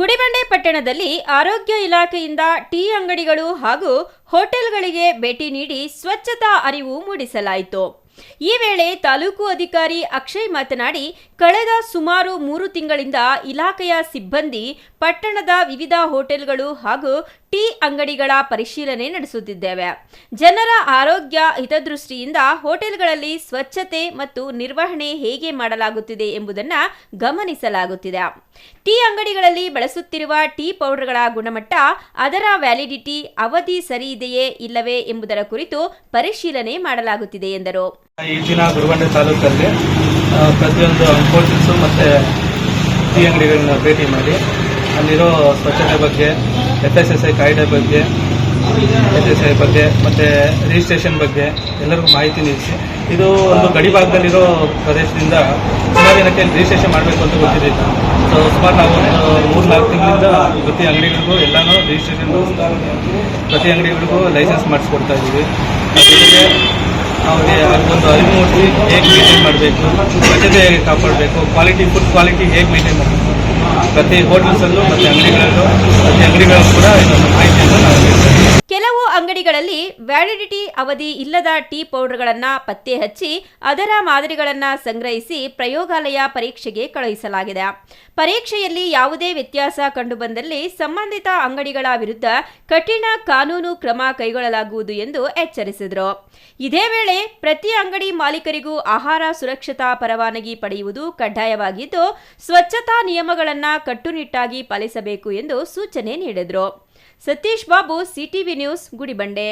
ಗುಡಿಬಂಡೆ ಪಟ್ಟಣದಲ್ಲಿ ಆರೋಗ್ಯ ಇಲಾಖೆಯಿಂದ ಟೀ ಅಂಗಡಿಗಳು ಹಾಗೂ ಹೋಟೆಲ್ಗಳಿಗೆ ಭೇಟಿ ನೀಡಿ ಸ್ವಚ್ಛತಾ ಅರಿವು ಮೂಡಿಸಲಾಯಿತು. ಈ ವೇಳೆ ತಾಲೂಕು ಅಧಿಕಾರಿ ಅಕ್ಷಯ್ ಮಾತನಾಡಿ, ಕಳೆದ ಸುಮಾರು 3 ತಿಂಗಳಿಂದ ಇಲಾಖೆಯ ಸಿಬ್ಬಂದಿ ಪಟ್ಟಣದ ವಿವಿಧ ಹೋಟೆಲ್ಗಳು ಹಾಗೂ ಟೀ ಅಂಗಡಿಗಳ ಪರಿಶೀಲನೆ ನಡೆಸುತ್ತಿದ್ದೇವೆ. ಜನರ ಆರೋಗ್ಯ ಹಿತದೃಷ್ಟಿಯಿಂದ ಹೋಟೆಲ್ಗಳಲ್ಲಿ ಸ್ವಚ್ಛತೆ ಮತ್ತು ನಿರ್ವಹಣೆ ಹೇಗೆ ಮಾಡಲಾಗುತ್ತಿದೆ ಎಂಬುದನ್ನು ಗಮನಿಸಲಾಗುತ್ತಿದೆ. ಟೀ ಅಂಗಡಿಗಳಲ್ಲಿ ಬಳಸುತ್ತಿರುವ ಟೀ ಪೌಡರ್ಗಳ ಗುಣಮಟ್ಟ, ಅದರ ವ್ಯಾಲಿಡಿಟಿ ಅವಧಿ ಸರಿ ಇದೆಯೇ ಇಲ್ಲವೇ ಎಂಬುದರ ಕುರಿತು ಪರಿಶೀಲನೆ ಮಾಡಲಾಗುತ್ತಿದೆ ಎಂದರು. ಈ ದಿನ ಗುಡಿಬಂಡೆ ತಾಲೂಕಲ್ಲಿ ಪ್ರತಿಯೊಂದು ಹೋಟೆಲ್ಸು ಮತ್ತು ಟೀ ಅಂಗಡಿಗಳನ್ನ ಭೇಟಿ ಮಾಡಿ ಅಲ್ಲಿರೋ ಸ್ವಚ್ಛತೆ ಬಗ್ಗೆ, FSSAI ಕಾಯ್ದೆ ಬಗ್ಗೆ, FSSAI ಬಗ್ಗೆ ಮತ್ತು ರಿಜಿಸ್ಟ್ರೇಷನ್ ಬಗ್ಗೆ ಎಲ್ಲರಿಗೂ ಮಾಹಿತಿ ನೀಡಿಸಿ, ಇದು ಒಂದು ಗಡಿ ಭಾಗದಲ್ಲಿರೋ ಪ್ರದೇಶದಿಂದ ಸುಮಾರು ಜನಕ್ಕೆ ರಿಜಿಸ್ಟ್ರೇಷನ್ ಮಾಡಬೇಕು ಅಂತ ಗೊತ್ತಿರಲಿಲ್ಲ. ಸೊ ಸುಮಾರು ನಾವು ಒಂದು 3-4 ತಿಂಗಳಿಂದ ಪ್ರತಿ ಅಂಗಡಿಗಳಿಗೂ ಎಲ್ಲನೂ ರಿಜಿಸ್ಟ್ರೇಷನ್, ಪ್ರತಿ ಅಂಗಡಿಗಳಿಗೂ ಲೈಸೆನ್ಸ್ ಮಾಡಿಸ್ಕೊಡ್ತಾ ಇದ್ದೀವಿ. ಜೊತೆಗೆ ಅವ್ರಿಗೆ ಒಂದು ಅರಿವು ಮೂಡಿಸಿ ಹೇಗೆ ಮೇಂಟೈನ್ ಮಾಡಬೇಕು, ಸ್ವಚ್ಛತೆ ಹೇಗೆ ಕಾಪಾಡಬೇಕು, ಫುಡ್ ಕ್ವಾಲಿಟಿ ಹೇಗೆ ಮೇಂಟೈನ್ ಮಾಡಬೇಕು, ಪ್ರತಿ ಹೋಟೆಲ್ಸಲ್ಲೂ ಮತ್ತು ಪ್ರತಿ ಅಂಗಡಿಗಳಲ್ಲೂ ಕೂಡ ಇದೊಂದು ಮಾಹಿತಿಯನ್ನು ನಾವು ನೀಡ್ತೇವೆ. ಕೆಲವು ಅಂಗಡಿಗಳಲ್ಲಿ ವ್ಯಾಲಿಡಿಟಿ ಅವಧಿ ಇಲ್ಲದ ಟೀ ಪೌಡರ್ಗಳನ್ನು ಪತ್ತೆ ಹಚ್ಚಿ ಅದರ ಮಾದರಿಗಳನ್ನು ಸಂಗ್ರಹಿಸಿ ಪ್ರಯೋಗಾಲಯ ಪರೀಕ್ಷೆಗೆ ಕಳುಹಿಸಲಾಗಿದೆ. ಪರೀಕ್ಷೆಯಲ್ಲಿ ಯಾವುದೇ ವ್ಯತ್ಯಾಸ ಕಂಡುಬಂದಲ್ಲಿ ಸಂಬಂಧಿತ ಅಂಗಡಿಗಳ ವಿರುದ್ಧ ಕಠಿಣ ಕಾನೂನು ಕ್ರಮ ಕೈಗೊಳ್ಳಲಾಗುವುದು ಎಂದು ಎಚ್ಚರಿಸಿದರು. ಇದೇ ವೇಳೆ ಪ್ರತಿ ಅಂಗಡಿ ಮಾಲೀಕರಿಗೂ ಆಹಾರ ಸುರಕ್ಷತಾ ಪರವಾನಗಿ ಪಡೆಯುವುದು ಕಡ್ಡಾಯವಾಗಿದ್ದು, ಸ್ವಚ್ಛತಾ ನಿಯಮಗಳನ್ನು ಕಟ್ಟುನಿಟ್ಟಾಗಿ ಪಾಲಿಸಬೇಕು ಎಂದು ಸೂಚನೆ ನೀಡಿದರು. Satish Babu, CTV news, Gudibande.